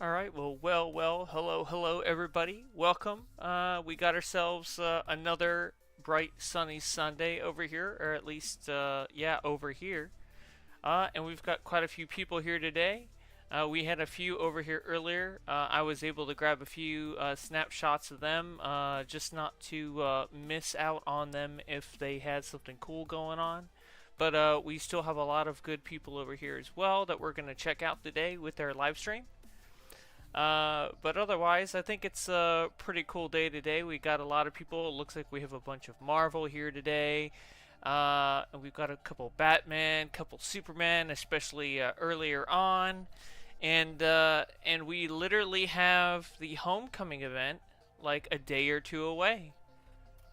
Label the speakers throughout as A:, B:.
A: All right. Well. Hello, everybody. Welcome. We got ourselves another bright, sunny Sunday over here, or at least, yeah, over here. And we've got quite a few people here today. We had a few over here earlier. I was able to grab a few snapshots of them, just not to miss out on them if they had something cool going on. But we still have a lot of good people over here as well that we're going to check out today with their live stream. But otherwise, I think it's a pretty cool day today. We got a lot of people. It looks like we have a bunch of Marvel here today. And we've got a couple Batman, couple Superman, especially earlier on. And we literally have the Homecoming event like a day or two away.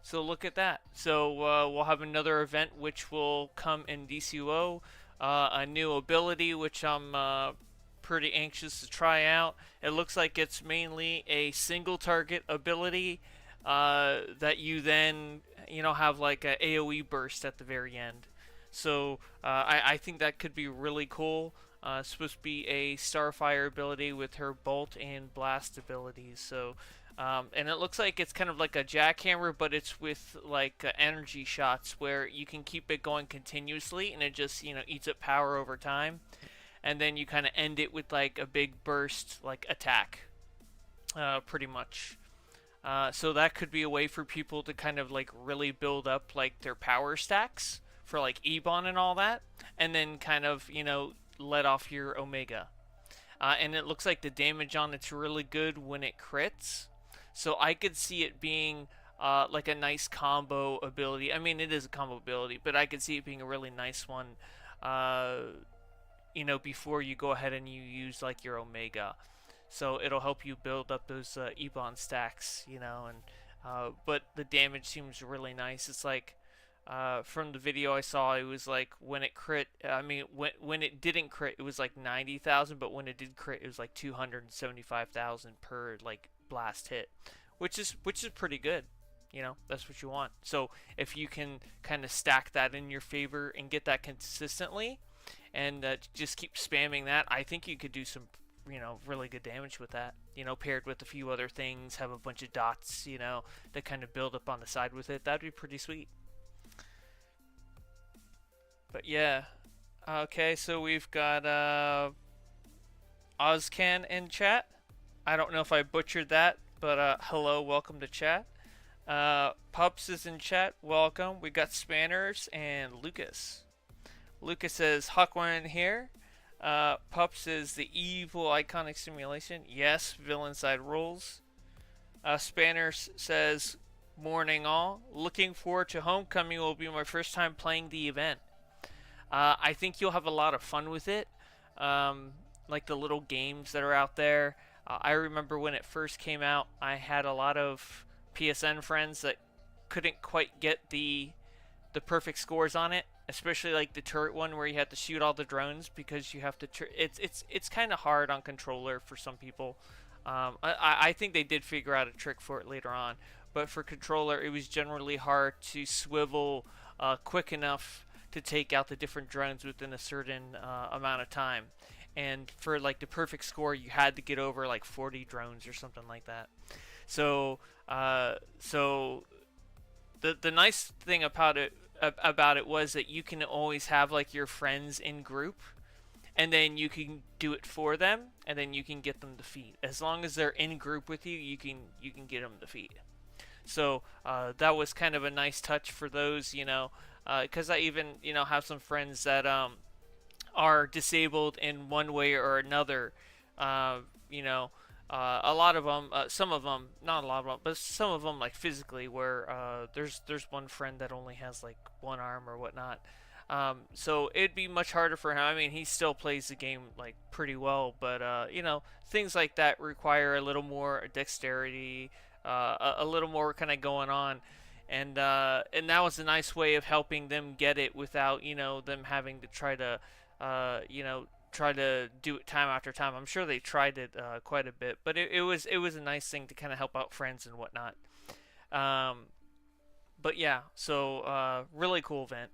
A: So look at that. So we'll have another event which will come in DCUO. A new ability which I'm pretty anxious to try out. It looks like it's mainly a single target ability that you then have like a AoE burst at the very end. So I think that could be really cool. It's supposed to be a Starfire ability with her bolt and blast abilities. So and it looks like it's kind of like a jackhammer, but it's with like energy shots where you can keep it going continuously, and it just eats up power over time, and then you kind of end it with like a big burst like attack, pretty much. So that could be a way for people to kind of like really build up like their power stacks for like Ebon and all that, and then kind of let off your Omega. And it looks like the damage on it's really good when it crits. So I could see it being like a nice combo ability. I mean, it is a combo ability, but I could see it being a really nice one. Before you go ahead and you use like your Omega. So it'll help you build up those Ebon stacks, but the damage seems really nice. It's like from the video I saw, it was like when it crit. I mean, when it didn't crit, it was like 90,000, but when it did crit, it was like 275,000 per like blast hit, which is pretty good. That's what you want. So if you can kind of stack that in your favor and get that consistently, and just keep spamming that, I think you could do some really good damage with that. Paired with a few other things, have a bunch of dots, that kind of build up on the side with it. That'd be pretty sweet. But yeah, okay, so we've got Ozcan in chat. I don't know if I butchered that, but hello, welcome to chat. Pups is in chat, welcome. We got Spanners and Lucas. Lucas says, Hawkwind here. Pups is the evil iconic simulation. Yes, villain side rules. Spanners says, morning all. Looking forward to Homecoming. Will be my first time playing the event. I think you'll have a lot of fun with it. Like the little games that are out there. I remember when it first came out, I had a lot of PSN friends that couldn't quite get the perfect scores on it, especially like the turret one where you have to shoot all the drones because you have to. It's kind of hard on controller for some people. I think they did figure out a trick for it later on, but for controller, it was generally hard to swivel quick enough to take out the different drones within a certain amount of time. And for like the perfect score, you had to get over like 40 drones or something like that. So the nice thing about it was that you can always have like your friends in group, and then you can do it for them, and then you can get them defeat. As long as they're in group with you, you can get them defeat. So that was kind of a nice touch for those, because I even have some friends that are disabled in one way or another. A lot of them, some of them, not a lot of them, but some of them like physically, where there's one friend that only has like one arm or whatnot. So it'd be much harder for him. I mean, he still plays the game like pretty well, but things like that require a little more dexterity, a little more kind of going on. And that was a nice way of helping them get it without them having to try to do it time after time. I'm sure they tried it quite a bit, but it was a nice thing to kind of help out friends and whatnot. But yeah, so really cool event.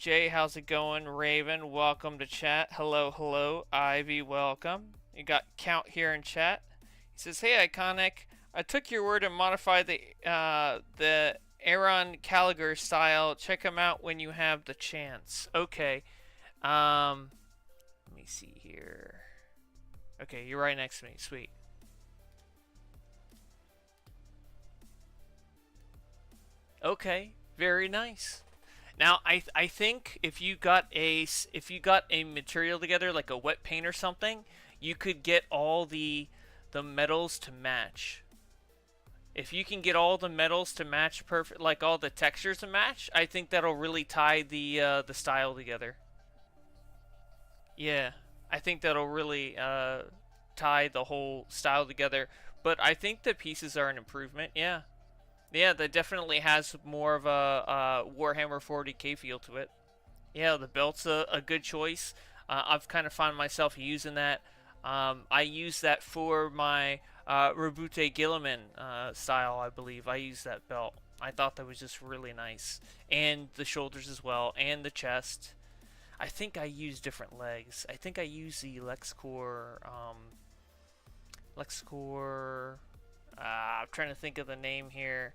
A: Jay, how's it going? Raven, welcome to chat. Hello, hello. Ivy, welcome. You got Count here in chat. He says, "Hey, Iconic. I took your word and modified the Aaron Gallagher style. Check him out when you have the chance." Okay. Let me see here. Okay, you're right next to me. Sweet. Okay, very nice. Now, I think if you got a material together like a wet paint or something, you could get all the metals to match. If you can get all the metals to match perfect, like all the textures to match, I think that'll really tie the style together. Yeah, I think that'll really tie the whole style together. But I think the pieces are an improvement. Yeah. Yeah, that definitely has more of a Warhammer 40k feel to it. Yeah, the belt's a good choice. I've kind of found myself using that. I use that for my Rabute Gilliman style, I believe. I use that belt. I thought that was just really nice. And the shoulders as well, and the chest. I think I use different legs. I think I use the LexCorp. LexCorp. I'm trying to think of the name here.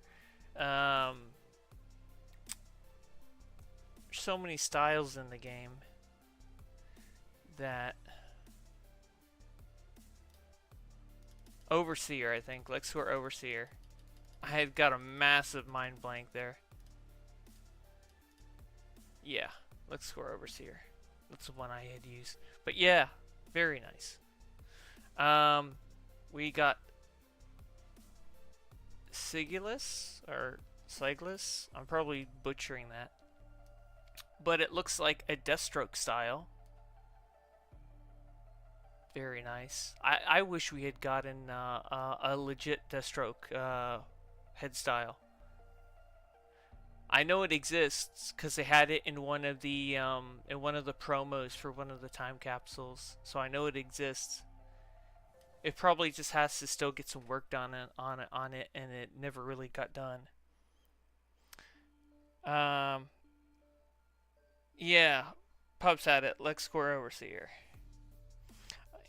A: So many styles in the game that Overseer, I think. LexCorp Overseer. I had got a massive mind blank there. Yeah, LexCorp Overseer. That's the one I had used. But yeah, very nice. We got Sigilus or Sigilus. I'm probably butchering that. But it looks like a Deathstroke style. Very nice. I wish we had gotten a legit Deathstroke head style. I know it exists because they had it in one of the promos for one of the time capsules. So I know it exists. It probably just has to still get some work done on it, and it never really got done. Yeah, Pubs had it. LexCorp Overseer.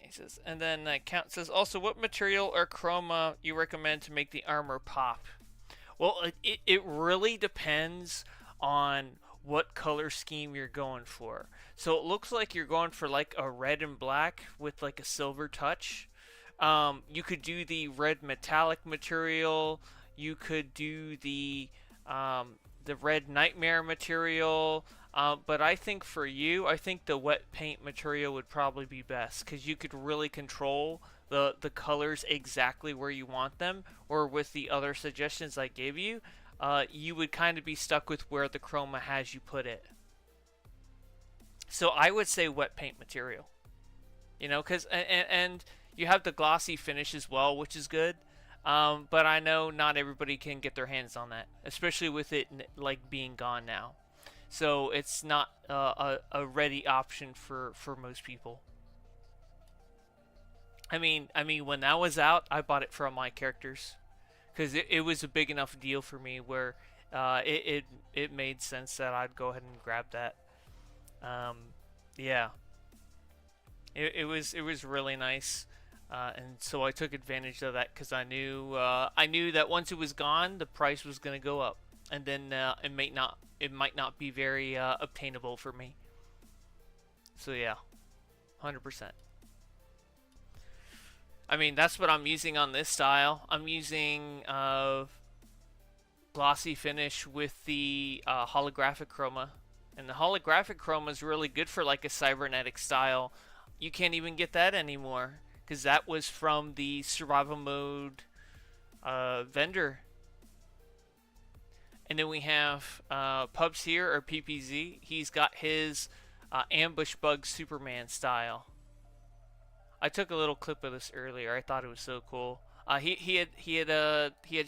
A: He says, and then Count says, also, what material or chroma you recommend to make the armor pop? Well, it really depends on what color scheme you're going for. So it looks like you're going for like a red and black with like a silver touch. You could do the red metallic material. You could do the red nightmare material. But I think for you, I think the wet paint material would probably be best because you could really control the colors exactly where you want them. Or with the other suggestions I gave you, you would kind of be stuck with where the chroma has you put it. So I would say wet paint material. You know, because and you have the glossy finish as well, which is good. But I know not everybody can get their hands on that, especially with it like being gone now. So it's not a ready option for most people. I mean, when that was out, I bought it for my characters because it was a big enough deal for me where it made sense that I'd go ahead and grab that. Yeah, it was really nice. And so I took advantage of that because I knew that once it was gone, the price was going to go up, and then it might not be very obtainable for me. So yeah, 100%. I mean, that's what I'm using on this style. I'm using glossy finish with the holographic chroma, and the holographic chroma is really good for like a cybernetic style. You can't even get that anymore because that was from the survival mode vendor. And then we have Pubs here, or PPZ. He's got his ambush bug Superman style. I took a little clip of this earlier. I thought it was so cool. He had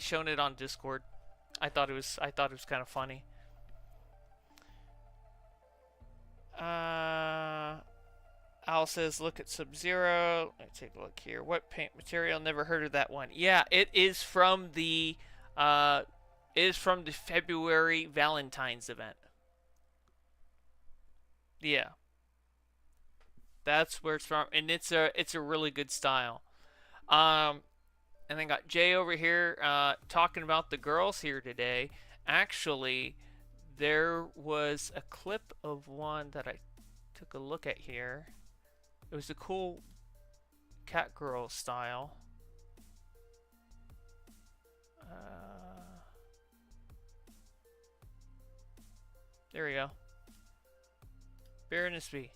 A: shown it on Discord. I thought it was kind of funny. Al says, look at Sub-Zero. Let me take a look here. What paint material? Never heard of that one. Yeah, it is from the February Valentine's event. Yeah, that's where it's from, and it's a really good style. Um, and then got Jay over here talking about the girls here today. Actually, there was a clip of one that I took a look at here. It was a cool cat girl style. There we go. Baroness B.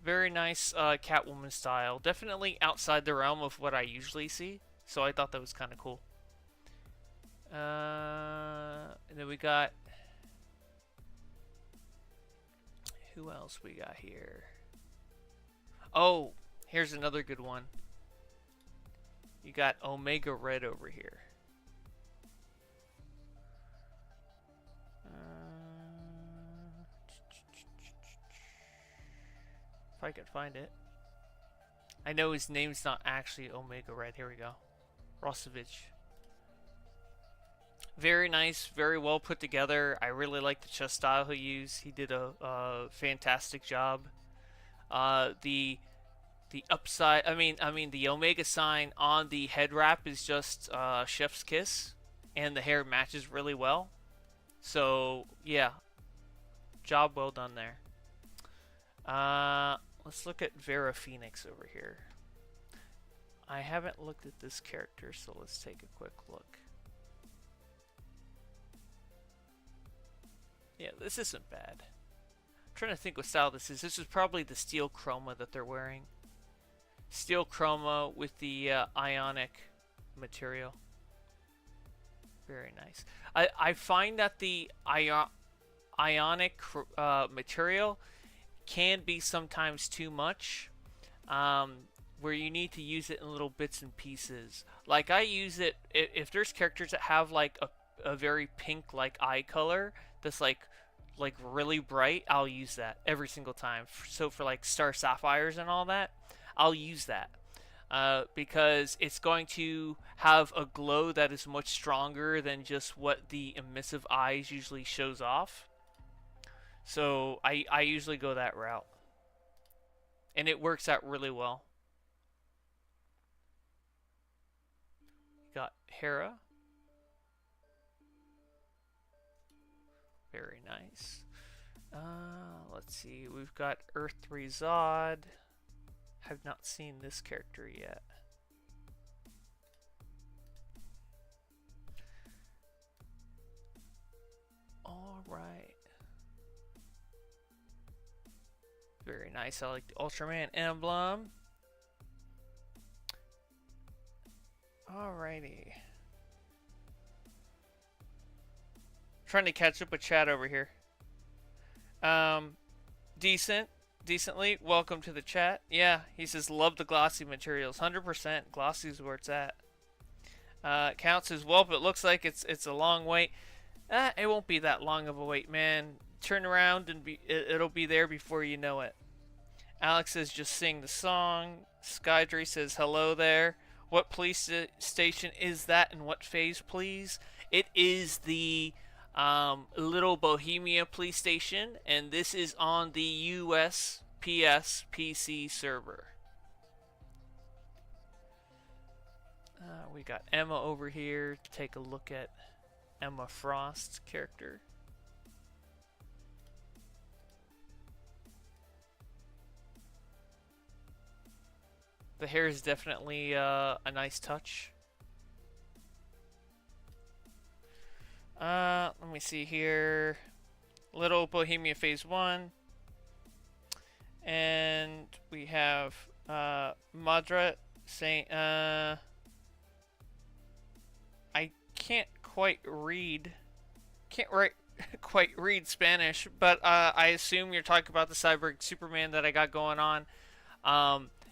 A: Very nice Catwoman style. Definitely outside the realm of what I usually see. So I thought that was kind of cool. And then we got... Who else we got here? Oh, here's another good one. You got Omega Red over here. If I could find it. I know his name's not actually Omega Red. Here we go. Rosovich. Very nice, very well put together. I really like the chest style he used. He did a fantastic job. The upside, I mean the Omega sign on the head wrap is just chef's kiss, and the hair matches really well. So yeah, job well done there. Let's look at Vera Phoenix over here. I haven't looked at this character, so let's take a quick look. Yeah, this isn't bad. I'm trying to think what style this is. This is probably the steel chroma that they're wearing. Steel chroma with the ionic material. Very nice. I find that the ionic material can be sometimes too much, where you need to use it in little bits and pieces. Like I use it if there's characters that have like a very pink like eye color that's like really bright, I'll use that every single time. So for like Star Sapphires and all that, I'll use that because it's going to have a glow that is much stronger than just what the emissive eyes usually shows off. So I usually go that route. And it works out really well. Got Hera. Very nice. Let's see. We've got Earth 3 Zod. Have not seen this character yet. All right. Very nice. I like the Ultraman emblem. Alrighty. Trying to catch up with chat over here. Decently. Welcome to the chat. Yeah, he says love the glossy materials. 100% glossy is where it's at. Counts as well, but it looks like it's a long wait. It won't be that long of a wait, man. Turn around and it'll be there before you know it. Alex says just sing the song. Skydry says hello there. What police station is that and what phase, please? It is the Little Bohemia police station, and this is on the USPS PC server. We got Emma over here to take a look at Emma Frost's character. The hair is definitely a nice touch. Let me see here. Little Bohemia Phase 1. And we have Madra saying, I can't quite read Spanish, but I assume you're talking about the Cyborg Superman that I got going on.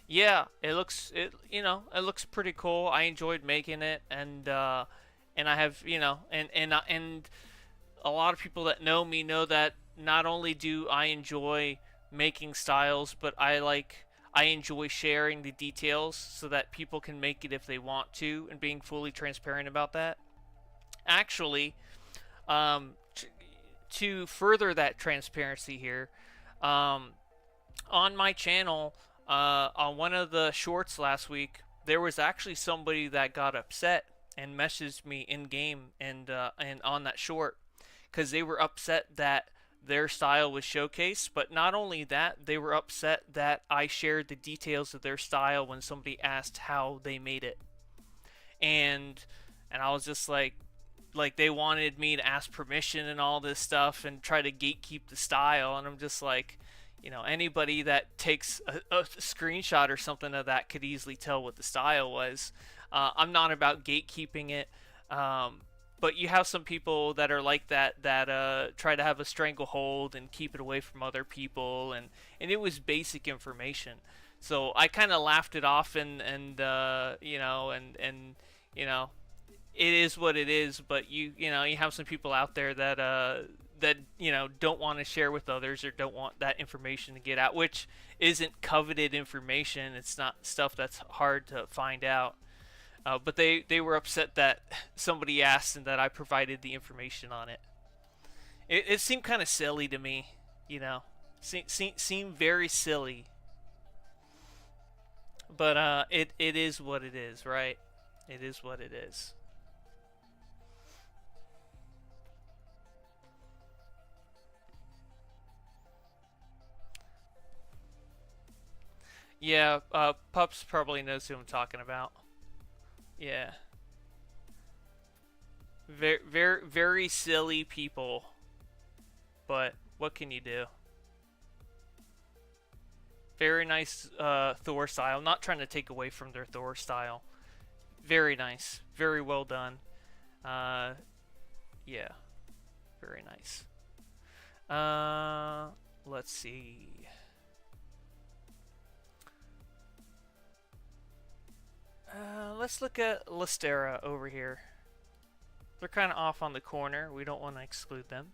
A: Yeah, it looks pretty cool. I enjoyed making it, and I have, and a lot of people that know me know that not only do I enjoy making styles, but I enjoy sharing the details so that people can make it if they want to, and being fully transparent about that. Actually, to further that transparency here, um, on my channel, on one of the shorts last week, there was actually somebody that got upset and messaged me in game and on that short because they were upset that their style was showcased. But not only that, they were upset that I shared the details of their style when somebody asked how they made it, and I was just like they wanted me to ask permission and all this stuff and try to gatekeep the style, and I'm just like, anybody that takes a screenshot or something of that could easily tell what the style was. I'm not about gatekeeping it, but you have some people that are like that try to have a stranglehold and keep it away from other people, and it was basic information. So I kind of laughed it off, and it is what it is. But you have some people out there that don't want to share with others or don't want that information to get out, which isn't coveted information. It's not stuff that's hard to find out. But they were upset that somebody asked and that I provided the information on it. It seemed kind of silly to me, seemed very silly. But it is what it is, right? It is what it is. Yeah, Pups probably knows who I'm talking about. Yeah. Very, very, very silly people. But what can you do? Very nice Thor style. I'm not trying to take away from their Thor style. Very nice. Very well done. Yeah. Very nice. Let's see. Let's look at Listera over here. They're kind of off on the corner. We don't want to exclude them.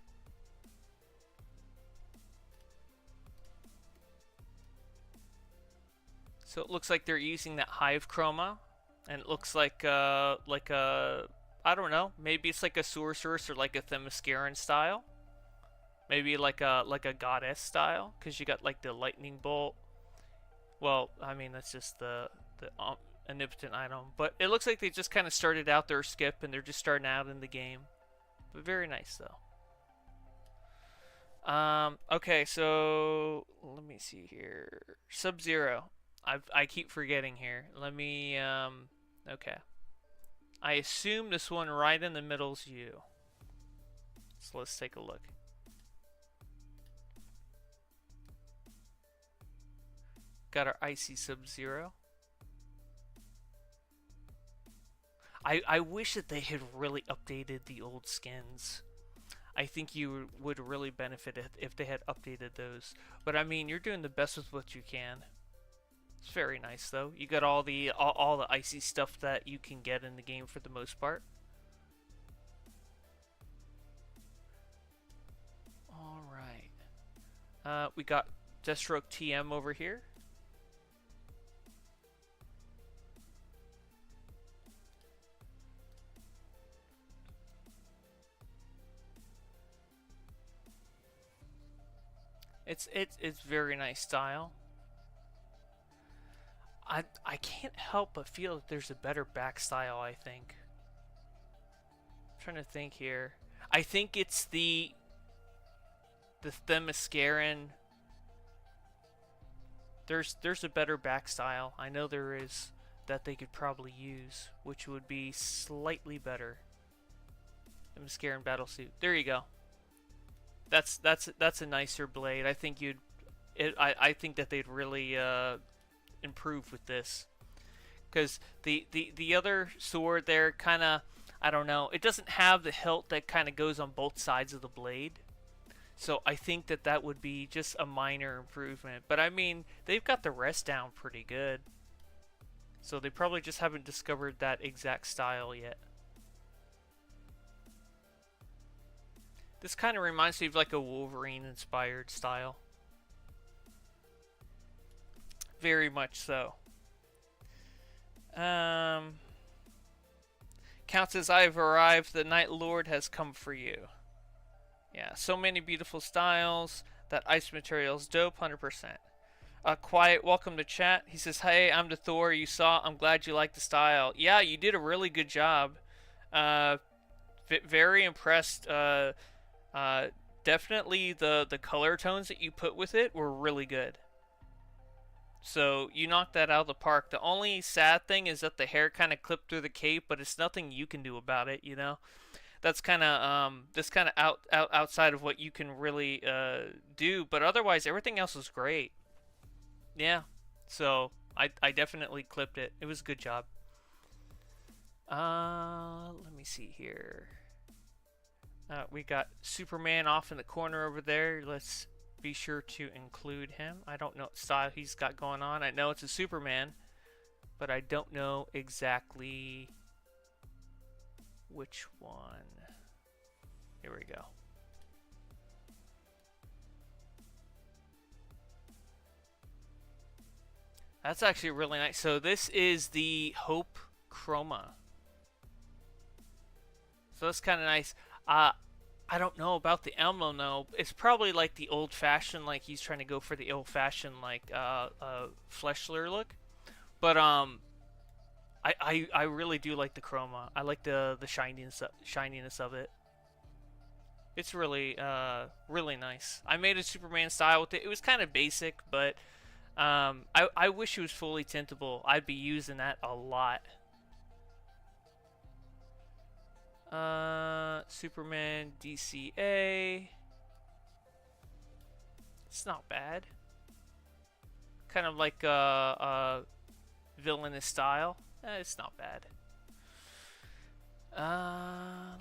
A: So it looks like they're using that Hive Chroma, and it looks like a I don't know, maybe it's like a Sorceress or like a Themysciran style, maybe like a Goddess style, because you got like the Lightning Bolt. Well, I mean that's just the omnipotent item, but it looks like they just kind of started out their skip and they're just starting out in the game. But very nice though. Okay, so let me see here. Sub-Zero. I keep forgetting here. Let me okay. I assume this one right in the middle is you. So let's take a look. Got our Icy Sub-Zero. I wish that they had really updated the old skins. I think you would really benefit if they had updated those. But I mean, you're doing the best with what you can. It's very nice though. You got all the icy stuff that you can get in the game for the most part. All right. We got Deathstroke TM over here. It's very nice style. I can't help but feel that there's a better back style, I think. I'm trying to think here. I think it's the Themysciran. There's a better back style. I know there is, that they could probably use, which would be slightly better. Themysciran battlesuit. There you go. That's a nicer blade. I think I think that they'd really improve with this, because the other sword there kind of, I don't know, it doesn't have the hilt that kind of goes on both sides of the blade. So I think that would be just a minor improvement. But I mean, they've got the rest down pretty good. So they probably just haven't discovered that exact style yet. This kind of reminds me of like a Wolverine-inspired style. Very much so. Count says, I have arrived. The Night Lord has come for you. Yeah, so many beautiful styles. That ice material's dope, 100%. Quiet, welcome to chat. He says, "Hey, I'm the Thor you saw. I'm glad you like the style. Yeah, you did a really good job. Uh, very impressed. Uh, Definitely the color tones that you put with it were really good. So you knocked that out of the park. The only sad thing is that the hair kind of clipped through the cape, but it's nothing you can do about it. You know, that's kind of outside of what you can really do. But otherwise, everything else was great. Yeah. So I definitely clipped it. It was a good job. Let me see here. We got Superman off in the corner over there. Let's be sure to include him. I don't know what style he's got going on. I know it's a Superman, but I don't know exactly which one. Here we go. That's actually really nice. So this is the Hope Chroma. So that's kind of nice. I don't know about the emblem though. It's probably like the old-fashioned, like he's trying to go for the old-fashioned like Fleshler look. But I really do like the chroma. I like the shininess of it. It's really really nice. I made a Superman style with it. It was kind of basic, but I wish it was fully tintable. I'd be using that a lot. Superman DCA. It's not bad. Kind of like a villainous style. It's not bad.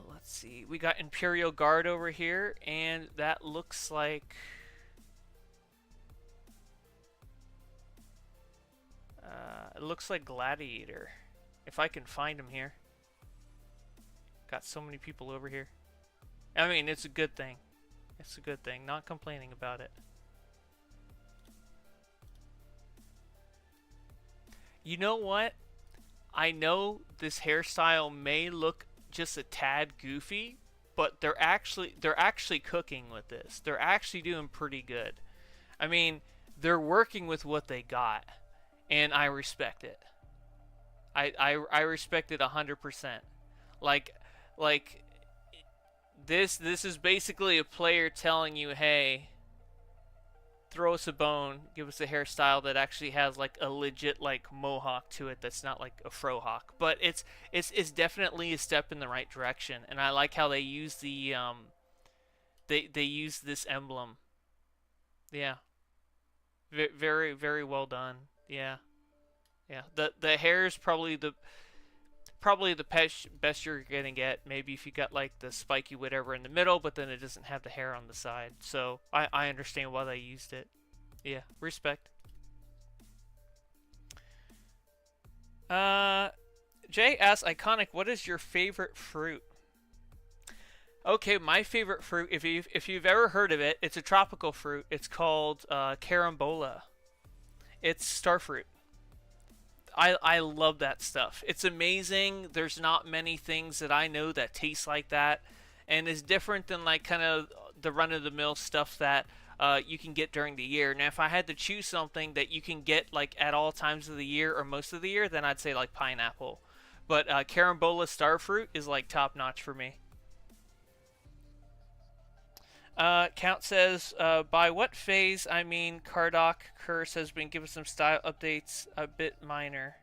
A: Let's see. We got Imperial Guard over here, and that looks like it looks like Gladiator. If I can find him here. Got so many people over here. I mean, it's a good thing. It's a good thing. Not complaining about it. You know what? I know this hairstyle may look just a tad goofy, but they're actually cooking with this. They're actually doing pretty good. I mean, they're working with what they got, and I respect it. I respect it 100%. Like this is basically a player telling you, hey, throw us a bone, give us a hairstyle that actually has like a legit like mohawk to it that's not like a frohawk. But it's definitely a step in the right direction, and I like how they use the they use this emblem. Yeah. Very very well done. Yeah. Yeah. The hair is probably the best you're gonna get. Maybe if you got like the spiky whatever in the middle, but then it doesn't have the hair on the side. So I understand why they used it. Yeah, respect. Jay asks, iconic, what is your favorite fruit? Okay, my favorite fruit, if you've ever heard of it, it's a tropical fruit. It's called carambola. It's starfruit. I love that stuff. It's amazing. There's not many things that I know that taste like that, and is different than like kind of the run-of-the-mill stuff that you can get during the year. Now, if I had to choose something that you can get like at all times of the year or most of the year, then I'd say like pineapple. But carambola starfruit is like top notch for me. Count says, by what phase? I mean, Cardock Curse has been given some style updates, a bit minor.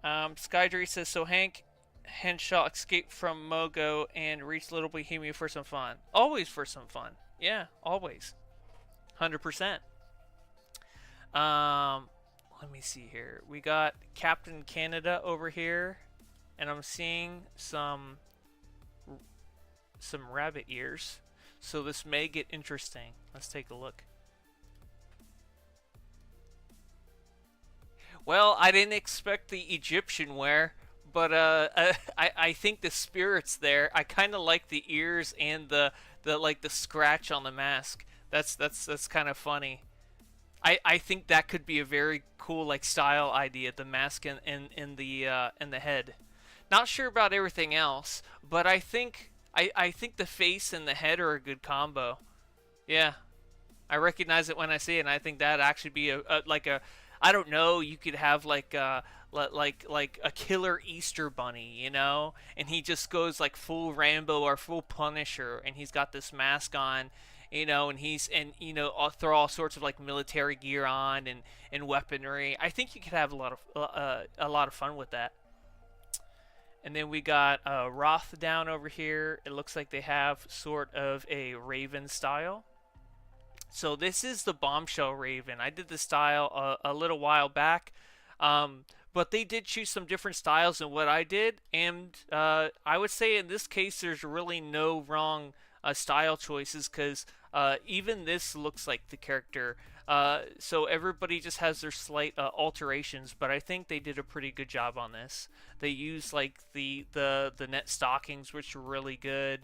A: Skydree says, so Hank Henshaw escaped from Mogo and reached Little Bohemia for some fun. Always for some fun. Yeah, always. 100%. Let me see here. We got Captain Canada over here, and I'm seeing some rabbit ears. So this may get interesting. Let's take a look. Well, I didn't expect the Egyptian wear, but I think the spirit's there. I kind of like the ears and the like the scratch on the mask. That's kind of funny. I think that could be a very cool like style idea. The mask and the head. Not sure about everything else, but I think I think the face and the head are a good combo. Yeah, I recognize it when I see it, and I think that actually be a like a, I don't know, you could have like like a killer Easter bunny, you know, and he just goes like full Rambo or full Punisher, and he's got this mask on, you know, and he's and you know throw all sorts of like military gear on and weaponry. I think you could have a lot of fun with that. And then we got Roth down over here. It looks like they have sort of a Raven style. So this is the Bombshell Raven. I did the style a little while back, but they did choose some different styles than what I did, and I would say in this case there's really no wrong style choices because even this looks like the character. So everybody just has their slight alterations, but I think they did a pretty good job on this. They used like the net stockings, which were really good.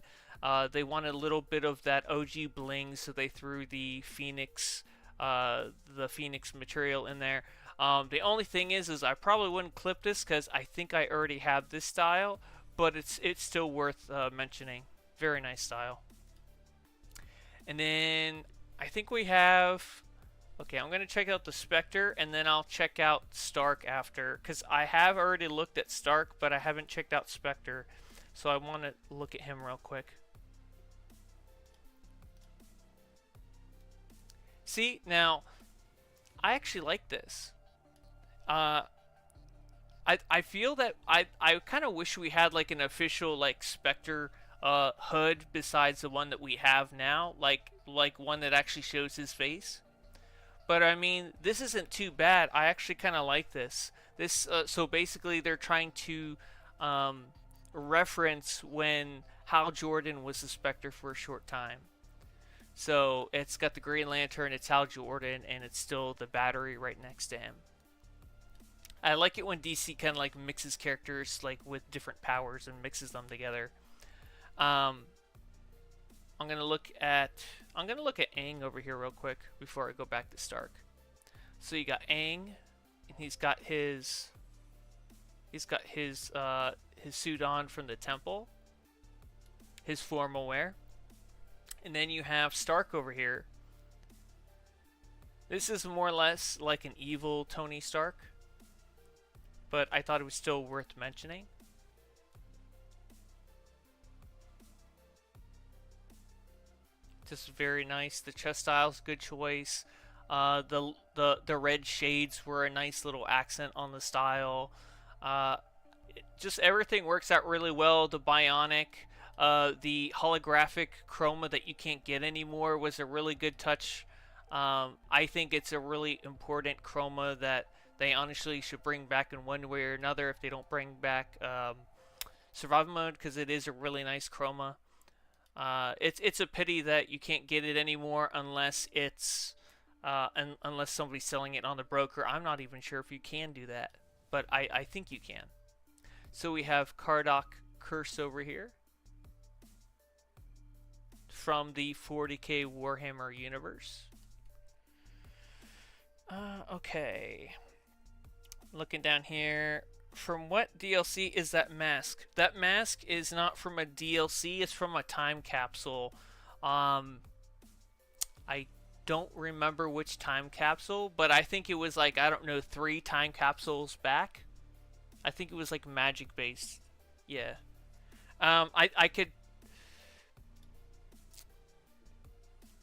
A: They wanted a little bit of that OG bling, so they threw the Phoenix material in there. The only thing is I probably wouldn't clip this because I think I already have this style, but it's still worth mentioning. Very nice style. And then I think we have. Okay, I'm gonna check out the Spectre, and then I'll check out Stark after, because I have already looked at Stark, but I haven't checked out Spectre, so I want to look at him real quick. See, now, I actually like this. I feel that I kind of wish we had like an official like Spectre hood besides the one that we have now, like one that actually shows his face. But I mean, this isn't too bad. I actually kind of like this. So basically, they're trying to reference when Hal Jordan was the Spectre for a short time. So it's got the Green Lantern, it's Hal Jordan, and it's still the Battery right next to him. I like it when DC kind of like mixes characters like with different powers and mixes them together. Um, I'm gonna look at Aang over here real quick before I go back to Stark. So you got Aang, and his suit on from the temple, his formal wear, and then you have Stark over here. This is more or less like an evil Tony Stark, but I thought it was still worth mentioning. Just very nice. The chest style's good choice. The red shades were a nice little accent on the style. Uh, just everything works out really well. The bionic, the holographic chroma that you can't get anymore was a really good touch. I think it's a really important chroma that they honestly should bring back in one way or another if they don't bring back survival mode, because it is a really nice chroma. It's a pity that you can't get it anymore unless it's unless somebody's selling it on the broker. I'm not even sure if you can do that, but I think you can. So we have Kardak Curse over here from the 40k Warhammer universe. Okay. Looking down here. From what DLC is that mask? That mask is not from a DLC, it's from a time capsule. I don't remember which time capsule, but I think it was like, I don't know, 3 time capsules back. I think it was like magic based. Yeah. I could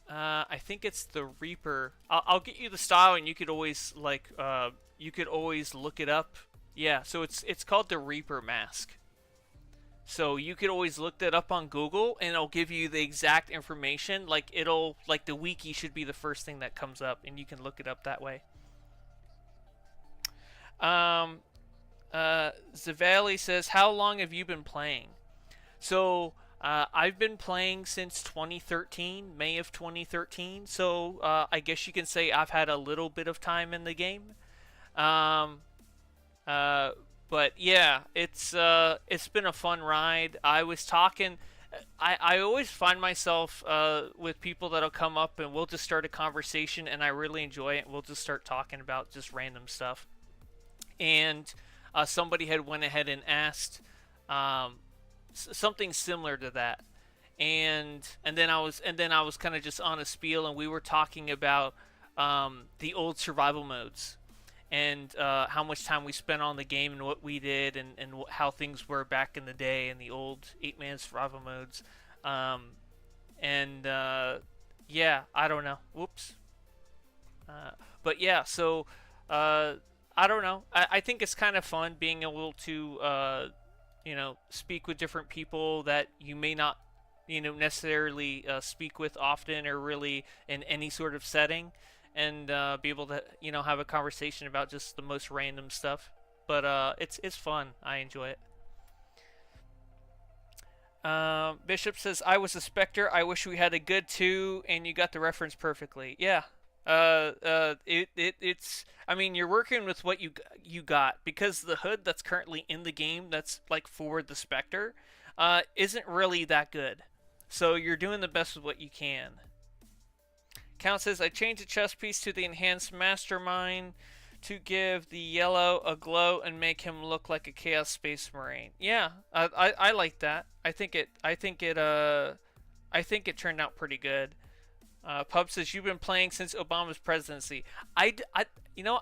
A: I think it's the Reaper. I'll get you the style, and you could always like you could always look it up. Yeah, so it's called the Reaper mask. So you could always look that up on Google, and it'll give you the exact information. Like the wiki should be the first thing that comes up, and you can look it up that way. Zavali says, "How long have you been playing?" So I've been playing since 2013, May of 2013. So I guess you can say I've had a little bit of time in the game. Um, but yeah, it's been a fun ride. I was talking. I always find myself with people that'll come up and we'll just start a conversation, and I really enjoy it. We'll just start talking about just random stuff. And somebody had went ahead and asked something similar to that. and then I was kind of just on a spiel, and we were talking about the old survival modes and how much time we spent on the game and what we did and how things were back in the day in the old 8-man survival modes. Um, and yeah, I don't know. Whoops. Uh, but yeah, so uh, I don't know. I think it's kind of fun being able to speak with different people that you may not necessarily speak with often or really in any sort of setting, and be able to have a conversation about just the most random stuff. But it's fun. I enjoy it. Bishop says, "I was a Spectre. I wish we had a good two, and you got the reference perfectly." Yeah. It's. I mean, you're working with what you got, because the hood that's currently in the game that's like for the Spectre, isn't really that good. So you're doing the best with what you can. Count says, "I changed the chest piece to the enhanced mastermind to give the yellow a glow and make him look like a Chaos Space Marine." Yeah, I like that. I think it turned out pretty good. Pub says, "You've been playing since Obama's presidency." I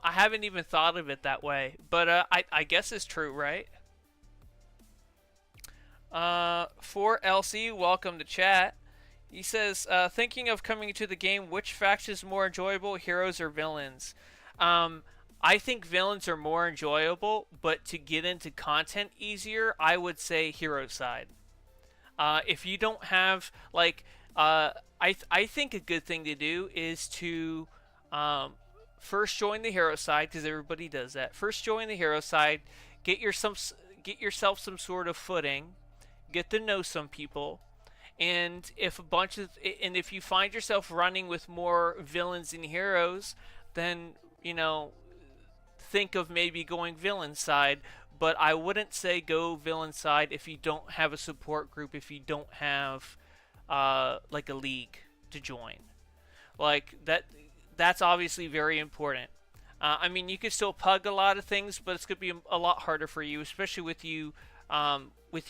A: haven't even thought of it that way, but I guess it's true, right? For LC, welcome to chat. He says, "Thinking of coming to the game, which faction is more enjoyable, heroes or villains?" Um, I think villains are more enjoyable, but to get into content easier, I would say hero side. If you don't have like, I think a good thing to do is to um, first join the hero side, because everybody does that. First join the hero side, get your some get yourself some sort of footing, get to know some people, and if you find yourself running with more villains than heroes, then think of maybe going villain side. But I wouldn't say go villain side if you don't have a support group, if you don't have like a league to join. Like that's obviously very important. I mean, you could still pug a lot of things, but it's gonna be a lot harder for you, especially with you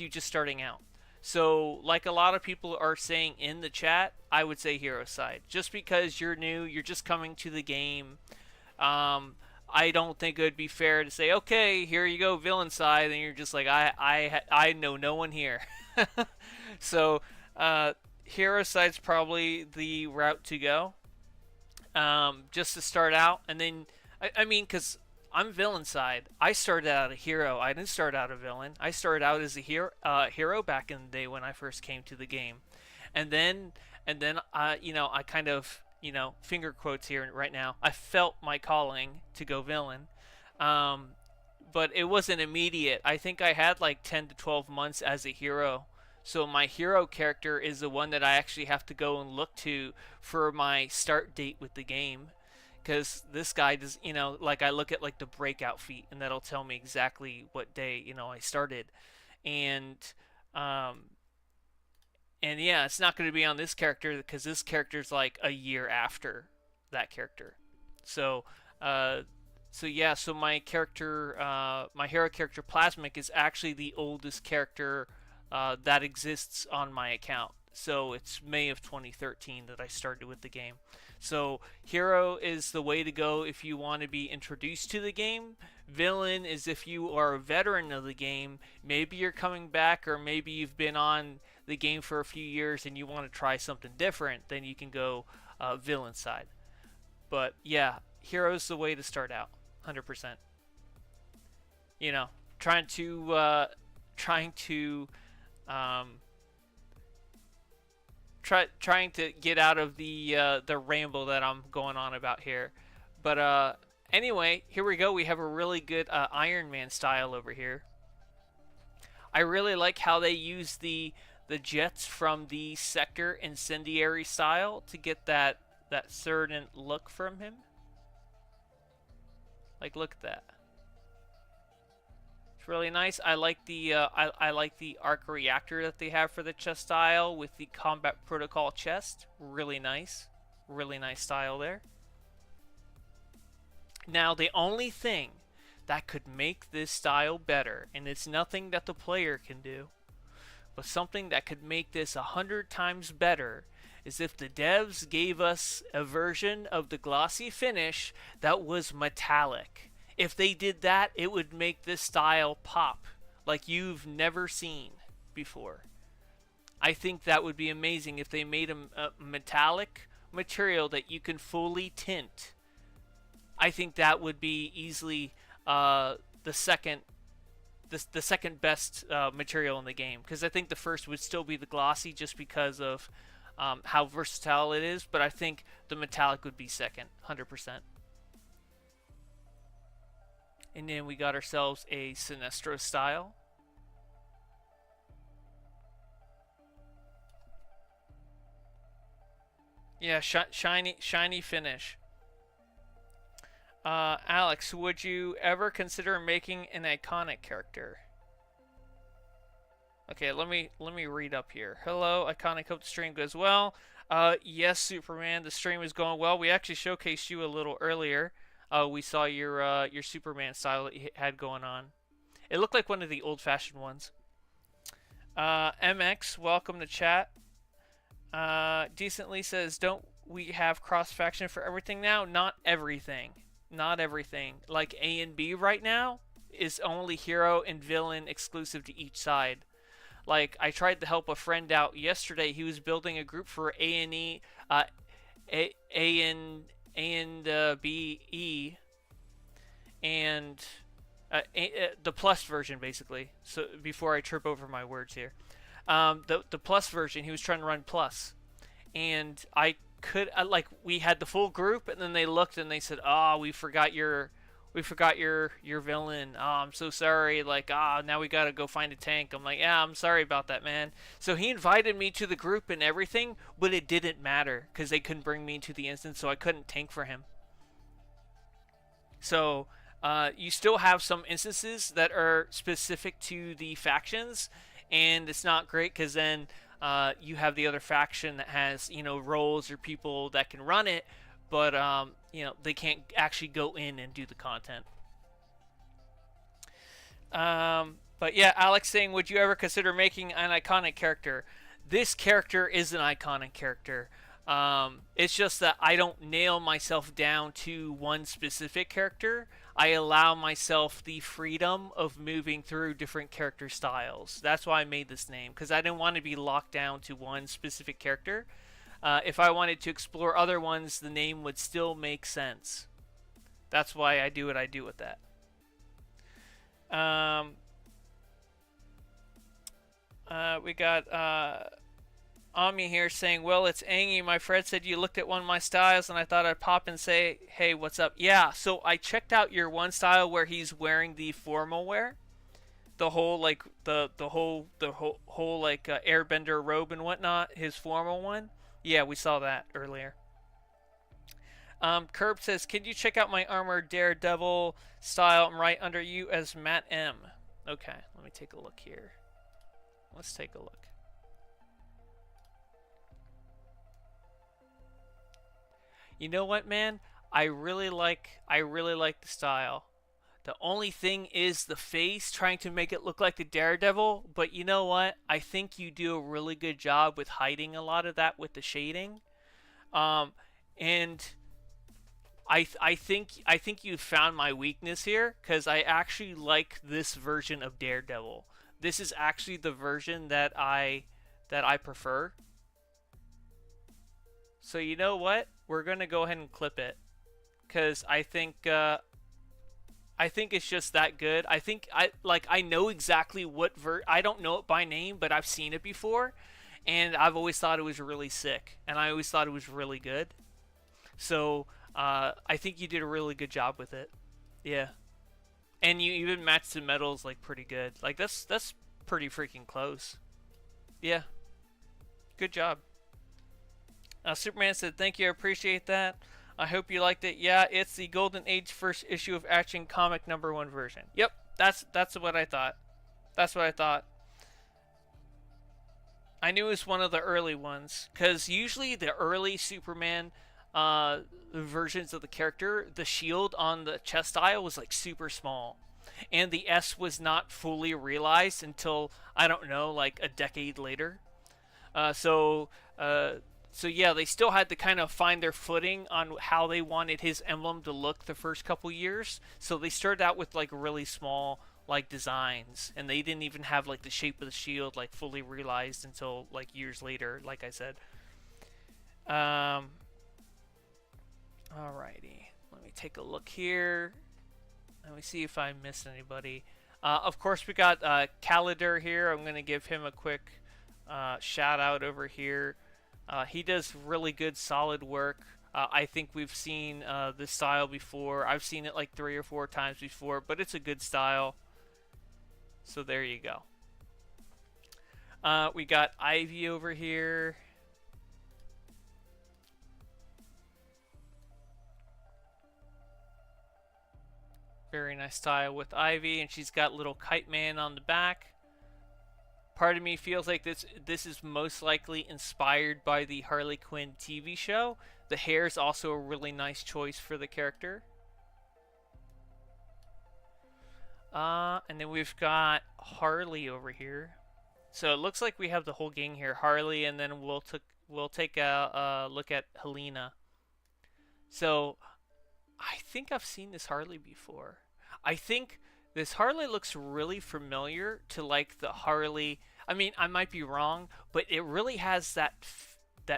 A: just starting out. So, like a lot of people are saying in the chat, I would say hero side, just because you're new, you're just coming to the game. I don't think it would be fair to say, okay, here you go, villain side, and you're just like, I know no one here. So, hero side's probably the route to go, just to start out, and then I mean, because I'm villain side. I started out a hero. I didn't start out a villain. I started out as a hero back in the day when I first came to the game, and then I kind of finger quotes here right now. I felt my calling to go villain, um, but it wasn't immediate. I think I had like 10 to 12 months as a hero. So my hero character is the one that I actually have to go and look to for my start date with the game, because this guy does, like I look at like the breakout feat, and that'll tell me exactly what day I started, and um and yeah, it's not going to be on this character because this character's like a year after that character. So uh so my character, my hero character Plasmic, is actually the oldest character that exists on my account. So it's May of 2013 that I started with the game. So hero is the way to go if you want to be introduced to the game. Villain is if you are a veteran of the game. Maybe you're coming back, or maybe you've been on the game for a few years and you want to try something different. Then you can go villain side. But yeah, hero's the way to start out, 100%. You know, trying to um, trying to get out of the ramble that I'm going on about here. But anyway, here we go. We have a really good Iron Man style over here. I really like how they use the jets from the Sector Incendiary style to get that certain look from him. Like, look at that. It's really nice. I like the I like the arc reactor that they have for the chest style with the combat protocol chest. Really nice style there. Now the only thing that could make this style better, and it's nothing that the player can do, But something that could make this 100 times better is if the devs gave us a version of the glossy finish that was metallic. If they did that, it would make this style pop like you've never seen before. I think that would be amazing if they made a metallic material that you can fully tint. I think that would be easily the second best material in the game, because I think the first would still be the glossy just because of how versatile it is, but I think the metallic would be second, 100%. And then we got ourselves a Sinestro style. Yeah, shiny finish. Alex, would you ever consider making an iconic character? Okay, let me read up here. Hello, iconic. Hope the stream goes well. Yes, Superman, the stream is going well. We actually showcased you a little earlier. We saw your Superman style that you had going on. It looked like one of the old-fashioned ones. MX, welcome to chat. Decently says, don't we have cross-faction for everything now? Not everything. Not everything. Like A and B right now is only hero and villain exclusive to each side. Like, I tried to help a friend out yesterday. He was building a group for A and E, A and B, E, and the plus version, basically. So before I trip over my words here, the plus version, he was trying to run plus, and I could like, we had the full group, and then they looked and they said, "Oh, we forgot your villain. Oh, I'm so sorry. Like, now we gotta go find a tank." I'm like, "Yeah, I'm sorry about that, man." So he invited me to the group and everything, but it didn't matter because they couldn't bring me to the instance, so I couldn't tank for him. So you still have some instances that are specific to the factions, and it's not great because then you have the other faction that has, roles or people that can run it, but they can't actually go in and do the content. But yeah, Alex saying, would you ever consider making an iconic character? This character is an iconic character. It's just that I don't nail myself down to one specific character. I allow myself the freedom of moving through different character styles. That's why I made this name, because I didn't want to be locked down to one specific character. If I wanted to explore other ones, the name would still make sense. That's why I do what I do with that. We got Ami here saying, well, it's Angie. My friend said you looked at one of my styles, and I thought I'd pop and say, hey, what's up? Yeah, so I checked out your one style where he's wearing the formal wear. The whole, like, the whole like, airbender robe and whatnot. His formal one. Yeah, we saw that earlier. Curb says, can you check out my armor Daredevil style? I'm right under you as Matt M. Okay, let me take a look here. Let's take a look. You know what, man? I really like the style. The only thing is the face, trying to make it look like the Daredevil, but you know what? I think you do a really good job with hiding a lot of that with the shading. And I think you found my weakness here, because I actually like this version of Daredevil. This is actually the version that I prefer. So you know what? We're gonna go ahead and clip it, because I think it's just that good. I know exactly what I don't know it by name, but I've seen it before, and I've always thought it was really sick, and I always thought it was really good. So I think you did a really good job with it. Yeah, and you even matched the medals like pretty good. Like that's pretty freaking close. Yeah, good job. Superman said, thank you, I appreciate that. I hope you liked it. Yeah, it's the Golden Age first issue of Action Comic #1 version. Yep, that's what I thought. That's what I thought. I knew it was one of the early ones, because usually the early Superman versions of the character, the shield on the chest style was like super small. and the S was not fully realized until, I don't know, like a decade later. Uh, so, uh, so yeah, they still had to kind of find their footing on how they wanted his emblem to look the first couple years. So they started out with like really small like designs, and they didn't even have like the shape of the shield like fully realized until like years later. Like I said. Alrighty, let me take a look here. Let me see if I missed anybody. Of course, we got Calidar here. I'm gonna give him a quick shout out over here. He does really good, solid work. I think we've seen this style before. I've seen it like 3 or 4 times before, but it's a good style. So there you go. We got Ivy over here. Very nice style with Ivy, and she's got little kite man on the back. Part of me feels like this is most likely inspired by the Harley Quinn TV show. The hair is also a really nice choice for the character. And then we've got Harley over here. So it looks like we have the whole gang here. Harley, and then we'll take a look at Helena. So I think I've seen this Harley before. I think this Harley looks really familiar to like the Harley. I mean, I might be wrong, but it really has that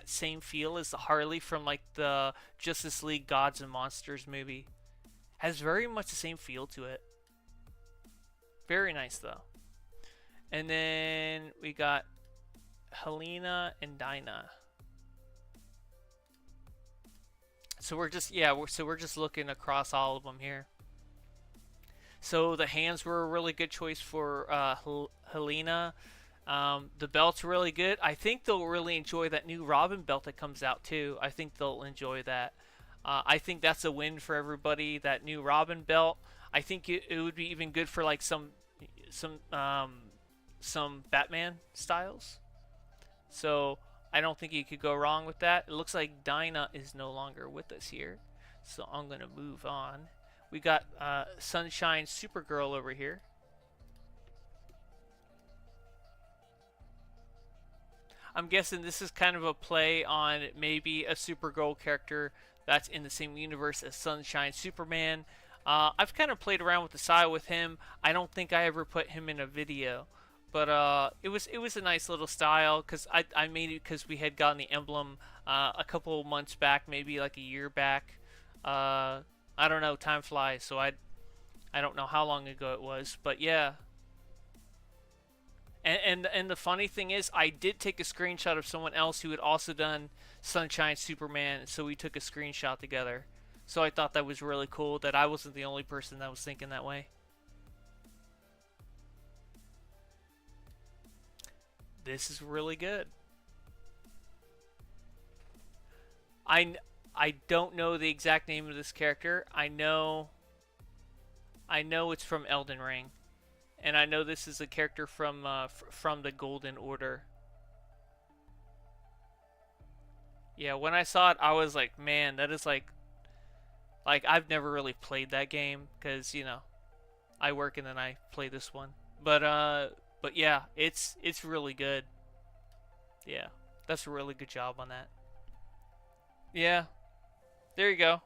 A: same feel as the Harley from like the Justice League Gods and Monsters movie. Has very much the same feel to it. Very nice though. And then we got Helena and Dinah. So we're just we're just looking across all of them here. So the hands were a really good choice for Helena. The belt's really good. I think they'll really enjoy that new Robin belt that comes out too. I think they'll enjoy that. I think that's a win for everybody. That new Robin belt. I think it would be even good for like some Batman styles. So I don't think you could go wrong with that. It looks like Dinah is no longer with us here, so I'm gonna move on. We got Sunshine Supergirl over here. I'm guessing this is kind of a play on maybe a Supergirl character that's in the same universe as Sunshine Superman. I've kind of played around with the style with him. I don't think I ever put him in a video, but it was a nice little style because I made it because we had gotten the emblem a couple months back, maybe like a year back. I don't know, time flies, so I don't know how long ago it was, but yeah. And the funny thing is, I did take a screenshot of someone else who had also done Sunshine Superman, so we took a screenshot together. So I thought that was really cool that I wasn't the only person that was thinking that way. This is really good. I don't know the exact name of this character. I know it's from Elden Ring, and I know this is a character from the Golden Order. Yeah, when I saw it, I was like, man, that is like I've never really played that game because I work and then I play this one. But yeah, it's really good. Yeah, that's a really good job on that. Yeah. There you go.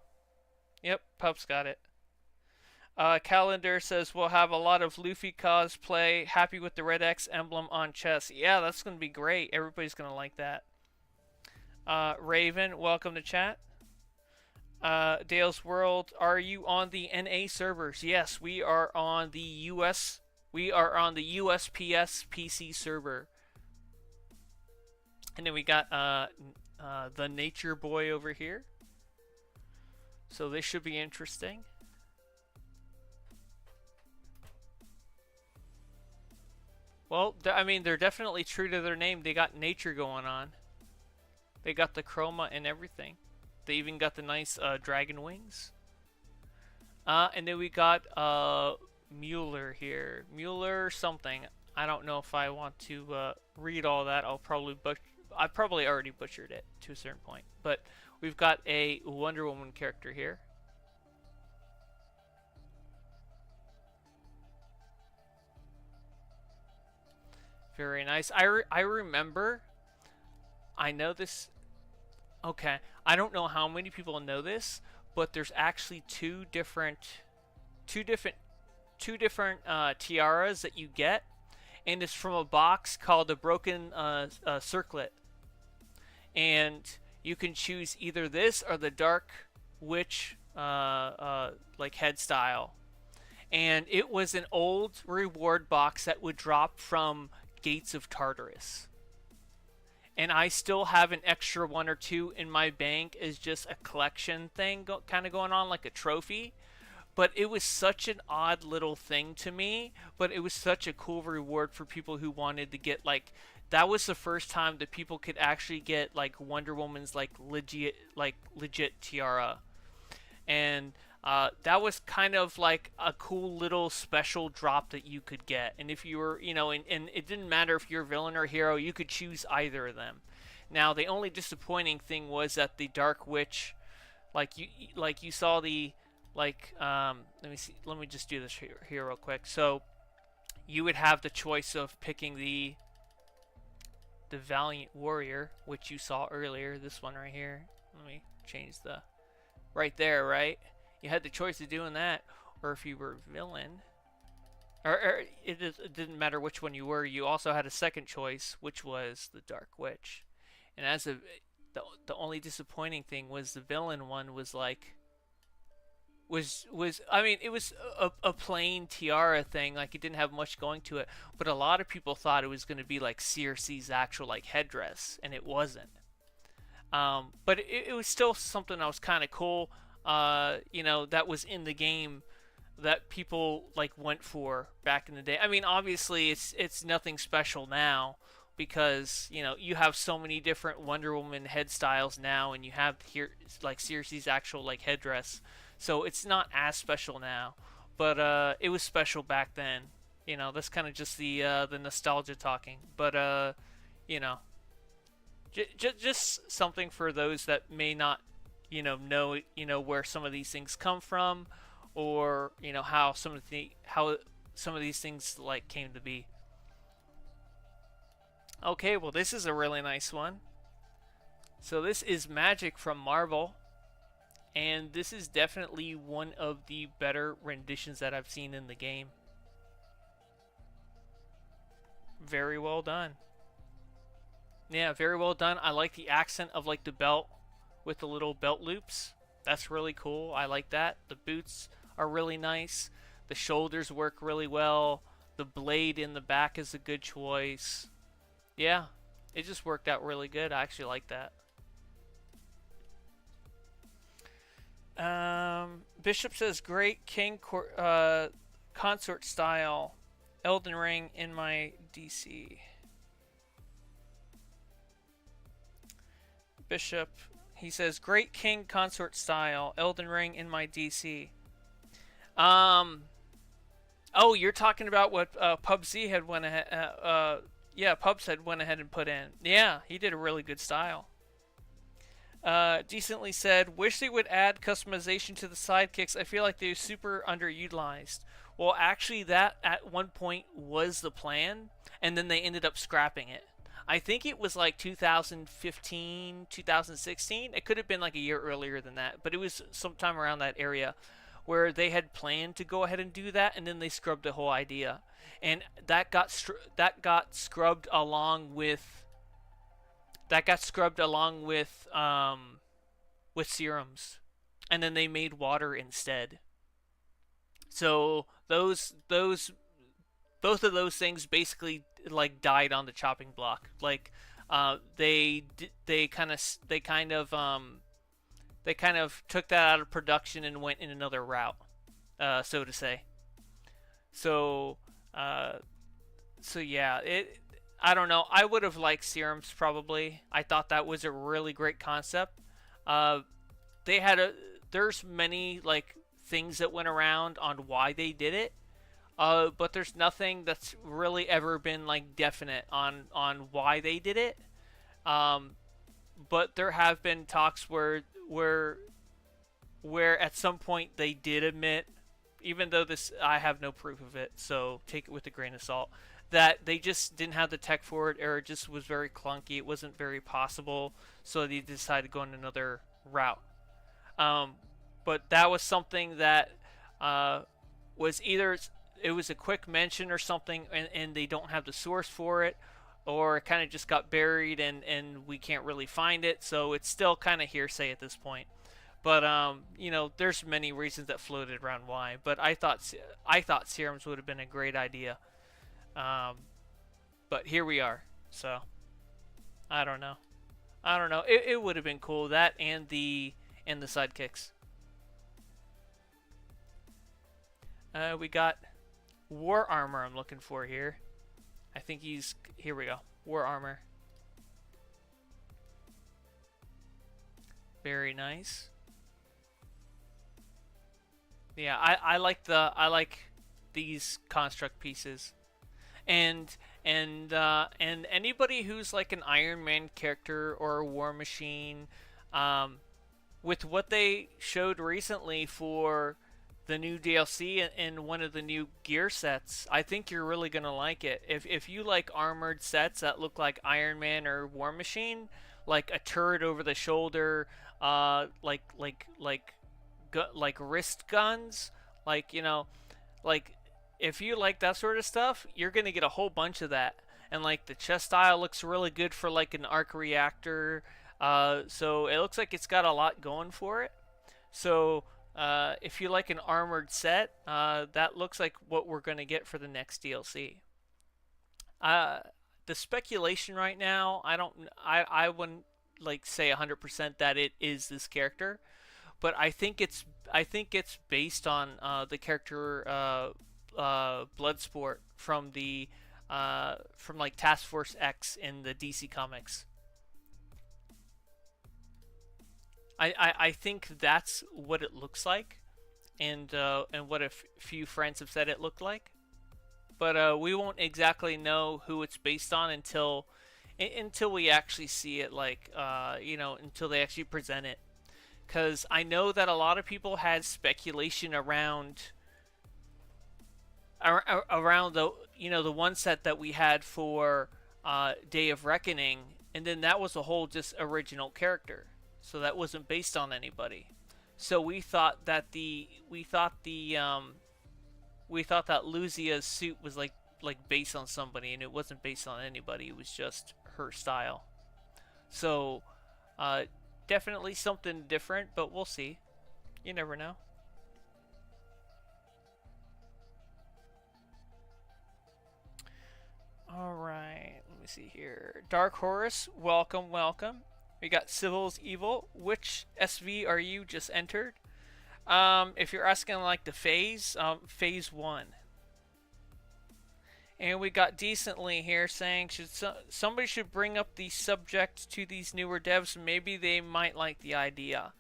A: Yep, Pup's got it. Calendar says we'll have a lot of Luffy cosplay. Happy with the Red X emblem on chest. Yeah, that's going to be great. Everybody's going to like that. Raven, welcome to chat. Dale's World, are you on the NA servers? Yes, we are on the US. We are on the USPS PC server. And then we got the Nature Boy over here. So this should be interesting. Well, I mean, they're definitely true to their name. They got nature going on. They got the chroma and everything. They even got the nice dragon wings. And then we got Mueller here. Mueller something. I don't know if I want to read all that. I probably already butchered it to a certain point. But we've got a Wonder Woman character here. Very nice. I remember. I know this. Okay, I don't know how many people know this, but there's actually two different, tiaras that you get, and it's from a box called the Broken Circlet, and you can choose either this or the Dark Witch like head style. And it was an old reward box that would drop from Gates of Tartarus. And I still have an extra one or two in my bank as just a collection thing kind of going on, like a trophy. But it was such an odd little thing to me, but it was such a cool reward for people who wanted to get like that was the first time that people could actually get like Wonder Woman's like legit tiara. And that was kind of like a cool little special drop that you could get. And if you were, and it didn't matter if you're villain or hero, you could choose either of them. Now, the only disappointing thing was that the Dark Witch, like you saw the, let me see, let me just do this here real quick. So, you would have the choice of picking the Valiant Warrior, which you saw earlier, this one right here. Let me change the, right there, right? You had the choice of doing that, or if you were villain, or it didn't matter which one you were. You also had a second choice, which was the Dark Witch. And the only disappointing thing was the villain one was like was I mean it was a plain tiara thing, like it didn't have much going to it, but a lot of people thought it was going to be like Circe's actual like headdress, and it wasn't. But it was still something that was kind of cool. That was in the game that people like went for back in the day. I mean, obviously it's nothing special now because you have so many different Wonder Woman head styles now, and you have here like Circe's actual like headdress, so it's not as special now. But it was special back then. That's kind of just the nostalgia talking. But you know, just something for those that may not know where some of these things come from, or how some of these things like came to be. Okay, well, this is a really nice one. So this is Magic from Marvel, and this is definitely one of the better renditions that I've seen in the game. Very well done. Yeah, very well done. I like the accent of like the belt with the little belt loops. That's really cool. I like that. The boots are really nice. The shoulders work really well. The blade in the back is a good choice. Yeah, it just worked out really good. I actually like that. Bishop says, great consort style. Elden Ring in my DC. Bishop, he says, great king consort style. Elden Ring in my DC. Oh, you're talking about what PUBG had went ahead. Yeah, Pubs had went ahead and put in. Yeah, he did a really good style. Decently said, wish they would add customization to the sidekicks. I feel like they're super underutilized. Well, actually, that at one point was the plan, and then they ended up scrapping it. I think it was like 2015, 2016. It could have been like a year earlier than that, but it was sometime around that area where they had planned to go ahead and do that, and then they scrubbed the whole idea. And that got scrubbed along with serums, and then they made water instead. So those both of those things basically like died on the chopping block. Like they kind of took that out of production and went in another route, so to say. So yeah, I don't know. I would have liked serums probably. I thought that was a really great concept. There's many like things that went around on why they did it. But there's nothing that's really ever been like definite on why they did it. But there have been talks where at some point they did admit, even though I have no proof of it, so take it with a grain of salt. that they just didn't have the tech for it, or it just was very clunky. It wasn't very possible, so they decided to go in another route. Um, but that was something that uh, was either it was a quick mention or something, and they don't have the source for it, or it kind of just got buried and we can't really find it. So it's still kind of hearsay at this point. But there's many reasons that floated around why. But I thought serums would have been a great idea. Um, but here we are. So I don't know. I don't know. It would have been cool, that and the sidekicks. We got war armor. I'm looking for here. I think he's here. We go. War armor. Very nice. Yeah, I like these construct pieces, and and anybody who's like an Iron Man character or a War Machine, um, with what they showed recently for the new DLC and one of the new gear sets, I think you're really gonna like it. If you like armored sets that look like Iron Man or War Machine, like a turret over the shoulder, like wrist guns, like like if you like that sort of stuff, you're gonna get a whole bunch of that. And like the chest style looks really good for like an arc reactor. So it looks like it's got a lot going for it. So if you like an armored set, that looks like what we're gonna get for the next DLC. Uh, the speculation right now, I wouldn't like say 100% that it is this character, but I think it's based on the character Bloodsport from like Task Force X in the DC comics. I think that's what it looks like, and what few friends have said it looked like. But we won't exactly know who it's based on until we actually see it, like until they actually present it. Because I know that a lot of people had speculation around the one set that we had for Day of Reckoning, and then that was a whole just original character, so that wasn't based on anybody. So we thought that Lucia's suit was like based on somebody, and it wasn't based on anybody. It was just her style. So uh, definitely something different, but we'll see. You never know. All right, let me see here. Dark Horus, welcome, welcome. We got Civil's Evil. Which SV are you just entered? If you're asking like the phase, phase one. And we got Decently here saying somebody should bring up the subject to these newer devs. Maybe they might like the idea.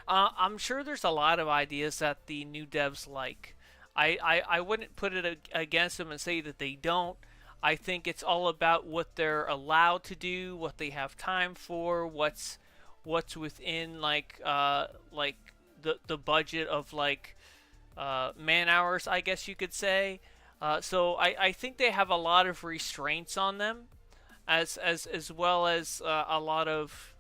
A: I'm sure there's a lot of ideas that the new devs like. I wouldn't put it against them and say that they don't. I think it's all about what they're allowed to do, what they have time for, what's within like the budget of like man hours, I guess you could say. So I think they have a lot of restraints on them, as well as a lot of,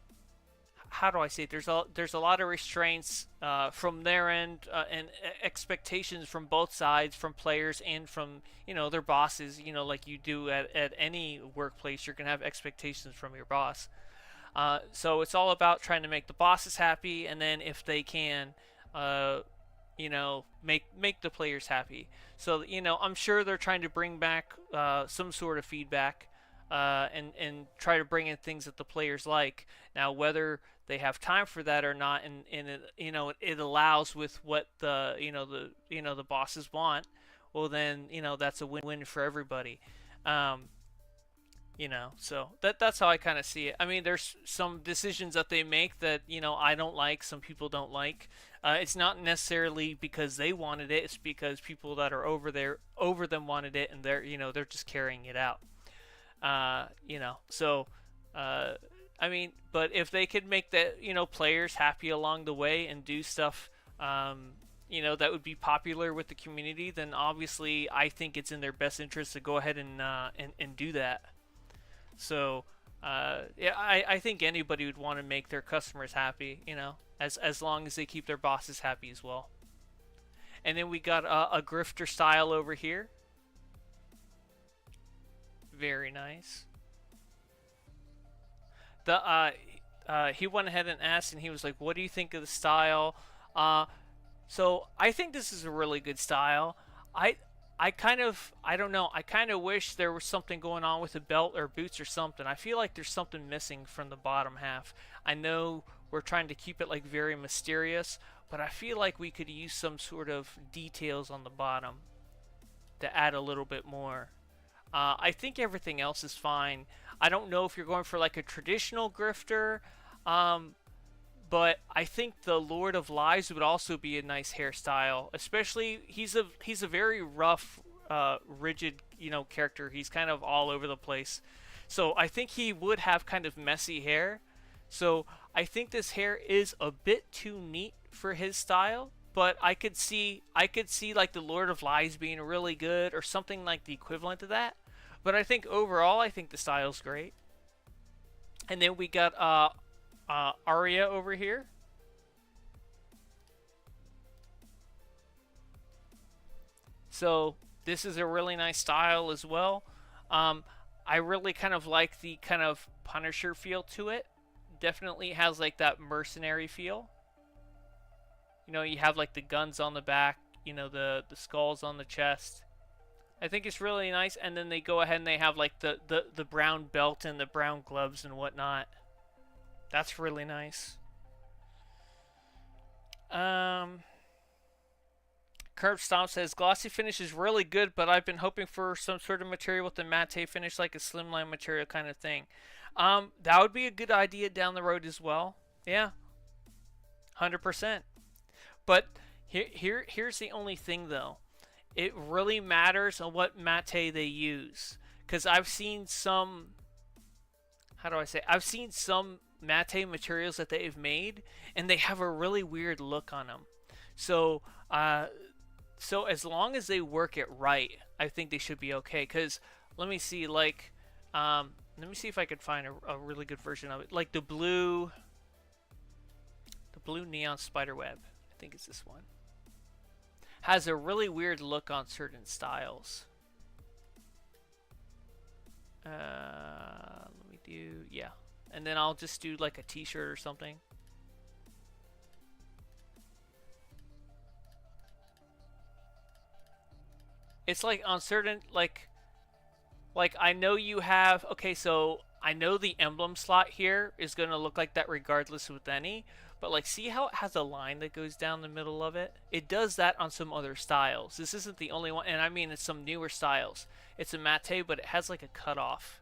A: how do I say it? There's a lot of restraints from their end, and expectations from both sides, from players and from their bosses. Like you do at any workplace, you're gonna have expectations from your boss. So it's all about trying to make the bosses happy, and then if they can, make the players happy. So I'm sure they're trying to bring back some sort of feedback, and try to bring in things that the players like. Now, whether they have time for that or not, and it allows with what the bosses want, well then that's a win-win for everybody. Um, so that's how I kind of see it. I mean, there's some decisions that they make that I don't like, some people don't like. It's not necessarily because they wanted it, it's because people that are over them wanted it, and they're just carrying it out. So uh, I mean, but if they could make the players happy along the way and do stuff, that would be popular with the community, then obviously I think it's in their best interest to go ahead and do that. So yeah, I think anybody would want to make their customers happy, as long as they keep their bosses happy as well. And then we got a grifter style over here. Very nice. He went ahead and asked, and he was like, "What do you think of the style?" So I think this is a really good style. I don't know. I kind of wish there was something going on with the belt or boots or something. I feel like there's something missing from the bottom half. I know we're trying to keep it like very mysterious, but I feel like we could use some sort of details on the bottom to add a little bit more. I think everything else is fine. I don't know if you're going for like a traditional grifter, but I think the Lord of Lies would also be a nice hairstyle. Especially he's a very rough, rigid, character. He's kind of all over the place. So I think he would have kind of messy hair. So I think this hair is a bit too neat for his style. But I could see like the Lord of Lies being really good or something like the equivalent to that. But I think overall, I think the style's great. And then we got Arya over here. So this is a really nice style as well. I really kind of like the kind of Punisher feel to it. Definitely has like that mercenary feel. You have like the guns on the back, the skulls on the chest. I think it's really nice. And then they go ahead and they have like the brown belt and the brown gloves and whatnot. That's really nice. Curb Stomp says, glossy finish is really good, but I've been hoping for some sort of material with a matte finish, like a slimline material kind of thing. That would be a good idea down the road as well. Yeah, 100%. But here's the only thing, though. It really matters on what matte they use. Because I've seen some... How do I say? I've seen some matte materials that they've made, and they have a really weird look on them. So as long as they work it right, I think they should be okay. Because let me see, like... let me see if I could find a really good version of it. Like the blue neon spiderweb. I think it's this one. Has a really weird look on certain styles. Let me do, yeah. And then I'll just do like a t-shirt or something. It's like on certain, like I know you have, okay, so I know the emblem slot here is going to look like that regardless with any. But like, see how it has a line that goes down the middle of it? It does that on some other styles. This isn't the only one, and I mean it's some newer styles. It's a matte, but it has like a cutoff.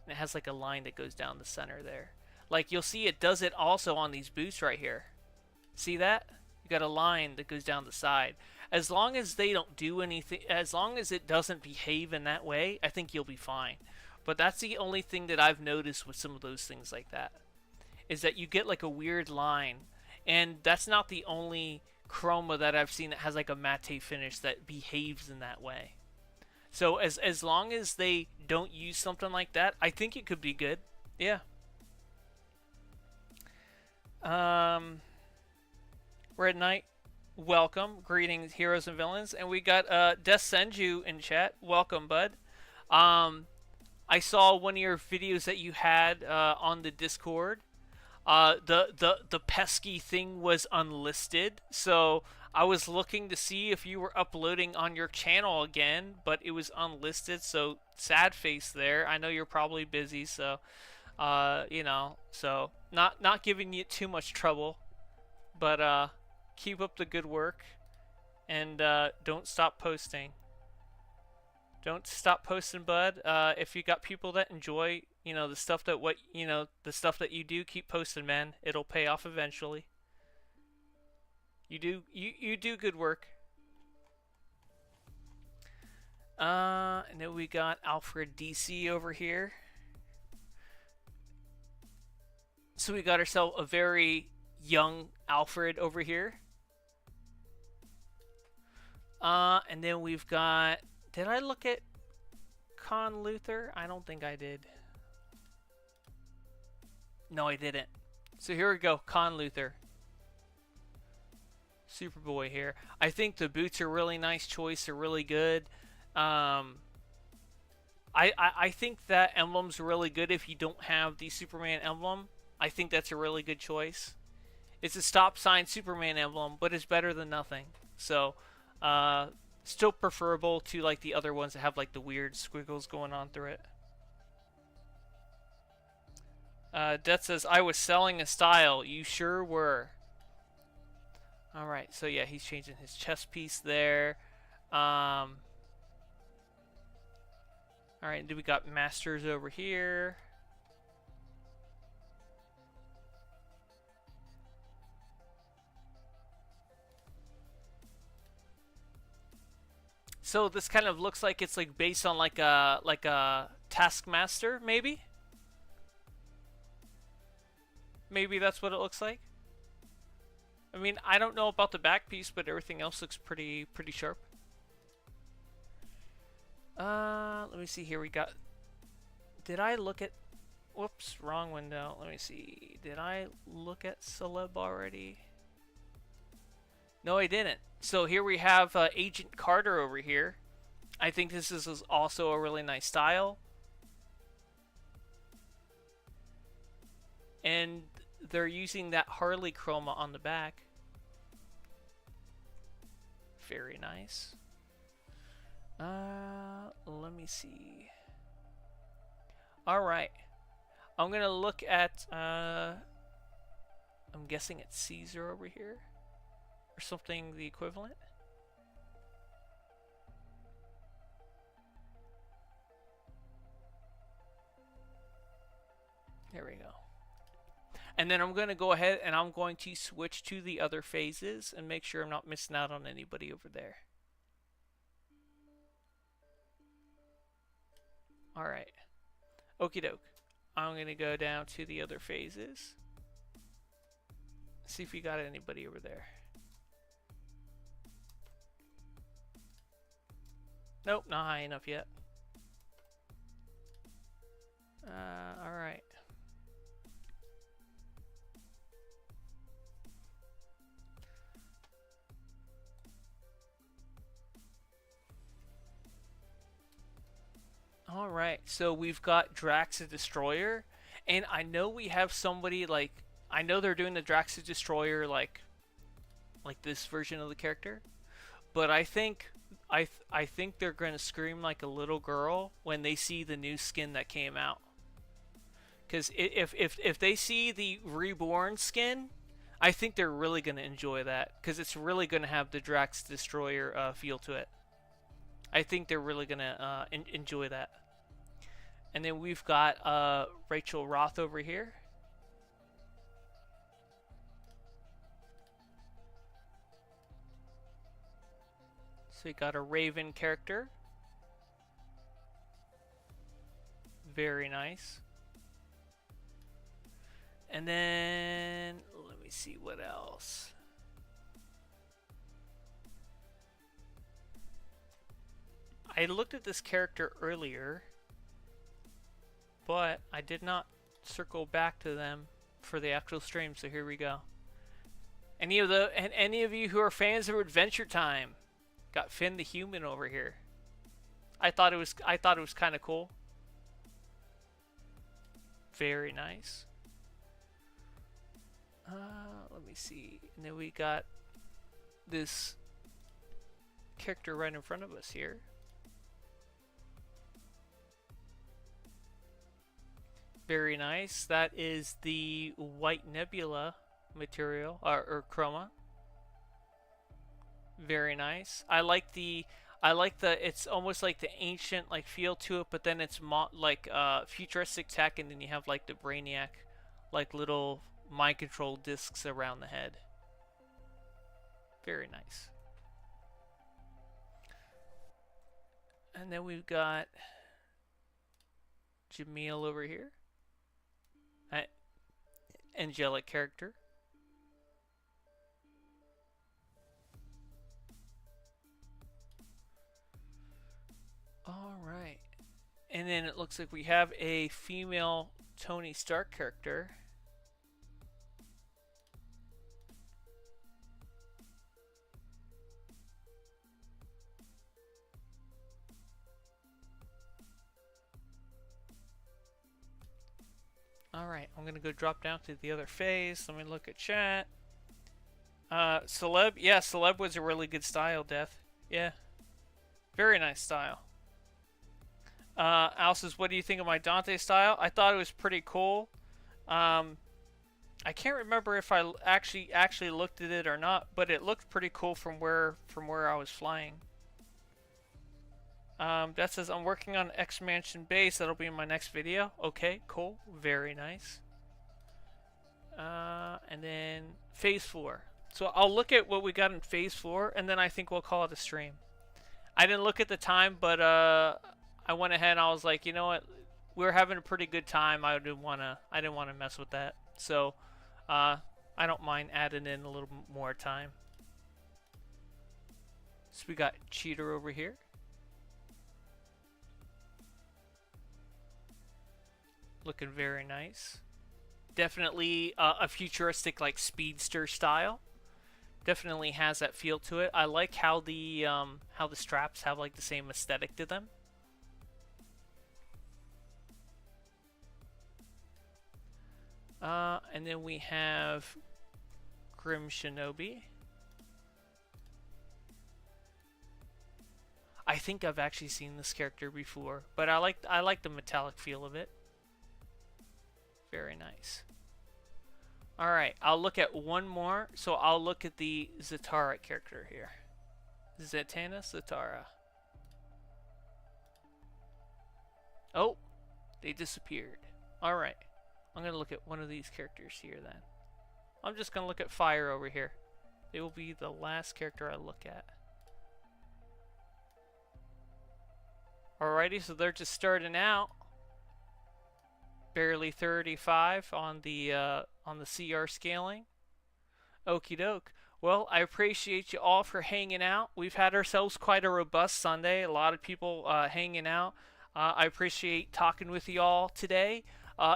A: And it has like a line that goes down the center there. Like you'll see it does it also on these boots right here. See that? You got a line that goes down the side. As long as they don't do anything, as long as it doesn't behave in that way, I think you'll be fine. But that's the only thing that I've noticed with some of those things like that. Is that you get like a weird line, and that's not the only chroma that I've seen that has like a matte finish that behaves in that way. So as long as they don't use something like that, I think it could be good. Yeah. Red Knight, welcome. Greetings, heroes and villains. And we got Death Senju in chat. Welcome, bud. I saw one of your videos that you had on the Discord. The pesky thing was unlisted, so I was looking to see if you were uploading on your channel again, but it was unlisted, so sad face there. I know you're probably busy, so so not giving you too much trouble, but keep up the good work, and don't stop posting. Don't stop posting, bud. If you got people that enjoy, the stuff that you do, keep posting, man. It'll pay off eventually. You do good work. And then we got Alfred DC over here. So we got ourselves a very young Alfred over here. And then we've got. Did I look at Con Luther? I don't think I did. No, I didn't. So here we go, Con Luther. Superboy here. I think the boots are a really nice choice. They're really good. I think that emblem's really good if you don't have the Superman emblem. I think that's a really good choice. It's a stop sign Superman emblem, but it's better than nothing. So, still preferable to like the other ones that have like the weird squiggles going on through it. Death says, I was selling a style. You sure were. Alright, so yeah, he's changing his chest piece there. Alright, then we got Masters over here. So this kind of looks like it's like based on like a Taskmaster, maybe? Maybe that's what it looks like. I mean, I don't know about the back piece, but everything else looks pretty sharp. Let me see here. We got. Did I look at? Whoops, wrong window. Let me see. Did I look at Celeb already? No, I didn't. So here we have Agent Carter over here. I think this is also a really nice style. And they're using that Harley chroma on the back. Very nice. Let me see. Alright. I'm gonna look at, I'm guessing it's Caesar over here. Or something the equivalent. There we go. And then I'm going to go ahead and I'm going to switch to the other phases and make sure I'm not missing out on anybody over there. Alright. Okie doke. I'm going to go down to the other phases. See if we got anybody over there. Nope, not high enough yet. Alright. Alright, so we've got Drax the Destroyer, and I know we have somebody like, I know they're doing the Drax the Destroyer like this version of the character, but I think they're going to scream like a little girl when they see the new skin that came out. Because if they see the reborn skin, I think they're really going to enjoy that, because it's really going to have the Drax Destroyer feel to it. I think they're really going to enjoy that. And then we've got Rachel Roth over here. So we got a Raven character. Very nice. And then, let me see what else. I looked at this character earlier, but I did not circle back to them for the actual stream, so here we go. Any of you who are fans of Adventure Time, got Finn the Human over here. I thought it was kind of cool. Very nice. Let me see. And then we got this character right in front of us here. Very nice. That is the White Nebula material or chroma. Very nice. I like the it's almost like the ancient like feel to it, but then it's like futuristic tech, and then you have like the Brainiac like little mind control discs around the head. Very nice. And then we've got Jamil over here. Angelic character. All right. And then it looks like we have a female Tony Stark character. Alright, I'm going to go drop down to the other phase. Let me look at chat. Celeb? Yeah, Celeb was a really good style, Death. Yeah. Very nice style. Al says, what do you think of my Dante style? I thought it was pretty cool. I can't remember if I actually looked at it or not, but it looked pretty cool from where I was flying. That says, I'm working on X Mansion base. That'll be in my next video. Okay, cool. Very nice. And then phase 4. So I'll look at what we got in phase 4, and then I think we'll call it a stream. I didn't look at the time, but I went ahead and I was like, you know what? We were having a pretty good time. I didn't want to mess with that. So I don't mind adding in a little more time. So we got Cheater over here. Looking very nice. Definitely a futuristic, like, speedster style. Definitely has that feel to it. I like how the straps have like the same aesthetic to them. And then we have Grim Shinobi. I think I've actually seen this character before, but I like the metallic feel of it. Very nice. Alright, I'll look at one more. So I'll look at the Zatara character here. Zatanna Zatara. Oh, they disappeared. Alright, I'm going to look at one of these characters here then. I'm just going to look at Fire over here. It will be the last character I look at. Alrighty, so they're just starting out. Barely 35 on the CR scaling. Okie doke. Well, I appreciate you all for hanging out. We've had ourselves quite a robust Sunday. A lot of people hanging out. I appreciate talking with you all today.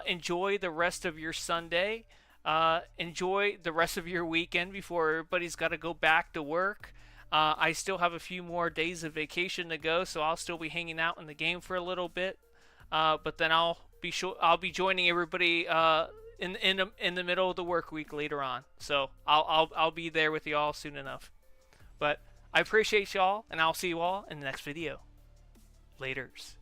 A: Enjoy the rest of your Sunday. Enjoy the rest of your weekend before everybody's got to go back to work. I still have a few more days of vacation to go, so I'll still be hanging out in the game for a little bit. But then I'll be joining everybody in the middle of the work week later on. So I'll be there with you all soon enough. But I appreciate y'all, and I'll see you all in the next video. Laters.